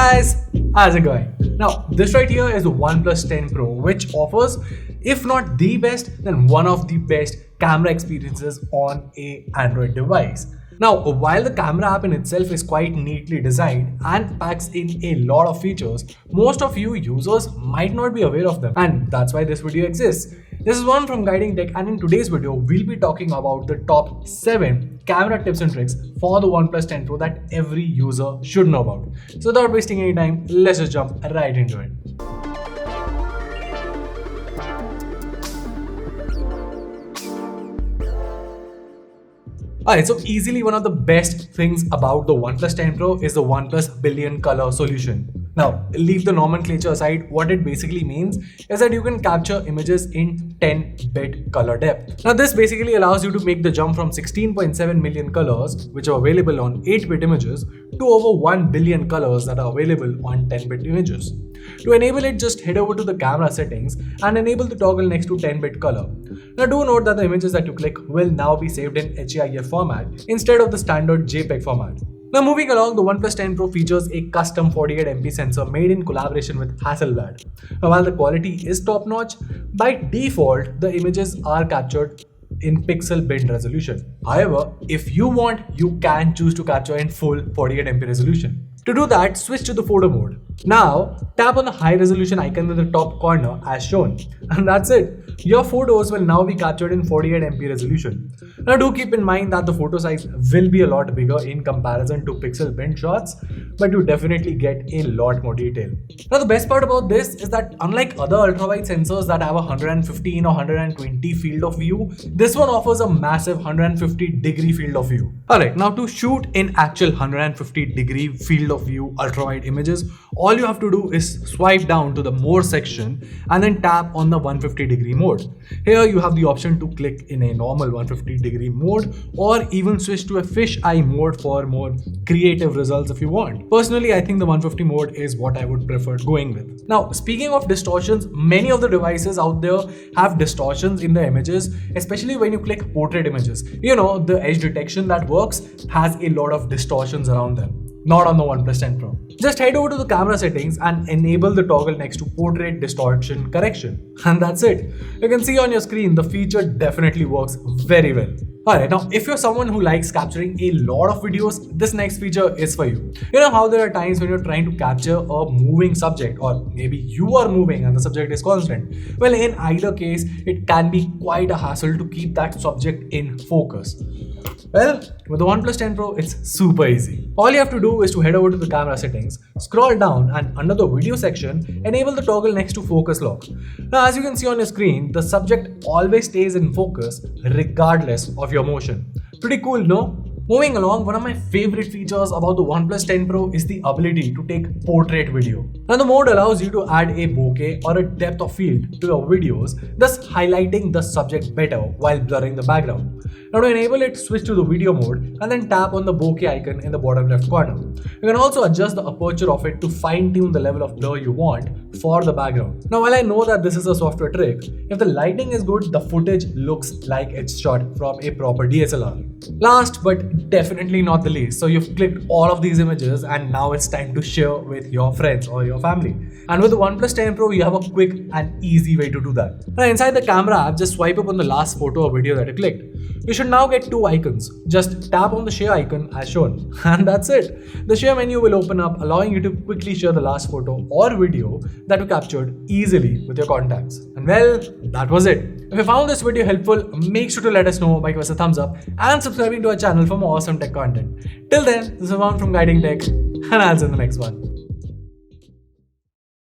Guys, how's it going? Now, this right here is the OnePlus 10 Pro, which offers, if not the best, then one of the best camera experiences on a Android device. Now, while the camera app in itself is quite neatly designed and packs in a lot of features, most of you users might not be aware of them, and that's why this video exists. This is one from Guiding Tech, and in today's video, we'll be talking about the top 7 camera tips and tricks for the OnePlus 10 Pro that every user should know about. So without wasting any time, let's just jump right into it. Alright, so easily one of the best things about the OnePlus 10 Pro is the OnePlus Billion Color solution. Now, leave the nomenclature aside, what it basically means is that you can capture images in 10-bit color depth. Now, this basically allows you to make the jump from 16.7 million colors, which are available on 8-bit images, to over 1 billion colors that are available on 10-bit images. To enable it, just head over to the camera settings and enable the toggle next to 10-bit color. Now, do note that the images that you click will now be saved in HEIF format instead of the standard JPEG format. Now, moving along, the OnePlus 10 Pro features a custom 48MP sensor made in collaboration with Hasselblad. Now, while the quality is top-notch, by default, the images are captured in pixel bin resolution. However, if you want, you can choose to capture in full 48MP resolution. To do that, switch to the photo mode. Now, tap on the high resolution icon in the top corner as shown. And that's it. Your photos will now be captured in 48MP resolution. Now, do keep in mind that the photo size will be a lot bigger in comparison to pixel bin shots, but you definitely get a lot more detail. Now, the best part about this is that unlike other ultrawide sensors that have a 115 or 120 field of view, this one offers a massive 150-degree field of view. Alright, now to shoot in actual 150-degree field of view ultrawide images, all you have to do is swipe down to the More section and then tap on the 150-degree mode. Here you have the option to click in a normal 150-degree mode or even switch to a fisheye mode for more creative results if you want. Personally, I think the 150 mode is what I would prefer going with. Now, speaking of distortions, many of the devices out there have distortions in the images, especially when you click portrait images. You know, the edge detection that works has a lot of distortions around them. Not on the OnePlus 10 Pro. Just head over to the camera settings and enable the toggle next to Portrait Distortion Correction. And that's it. You can see on your screen the feature definitely works very well. Alright, now if you're someone who likes capturing a lot of videos, this next feature is for you. You know how there are times when you're trying to capture a moving subject, or maybe you are moving and the subject is constant. Well, in either case, it can be quite a hassle to keep that subject in focus. Well, with the OnePlus 10 Pro, it's super easy. All you have to do is to head over to the camera settings, scroll down, and under the video section, enable the toggle next to focus lock. Now, as you can see on your screen, the subject always stays in focus regardless of your motion. Pretty cool, no? Moving along, one of my favorite features about the OnePlus 10 Pro is the ability to take portrait video. Now, the mode allows you to add a bokeh or a depth of field to your videos, thus highlighting the subject better while blurring the background. Now, to enable it, switch to the video mode and then tap on the bokeh icon in the bottom left corner. You can also adjust the aperture of it to fine-tune the level of blur you want for the background. Now, while I know that this is a software trick, if the lighting is good, the footage looks like it's shot from a proper DSLR. Last but definitely not the least, so you've clicked all of these images and now it's time to share with your friends or your family. And with the OnePlus 10 Pro, you have a quick and easy way to do that. Now, inside the camera app, just swipe up on the last photo or video that you clicked. You should now get 2 icons. Just tap on the share icon as shown. And that's it. The share menu will open up, allowing you to quickly share the last photo or video that you captured easily with your contacts. And well, that was it. If you found this video helpful, make sure to let us know by giving us a thumbs up and subscribing to our channel for more awesome tech content. Till then, this is Aman from Guiding Tech, and I'll see you in the next one.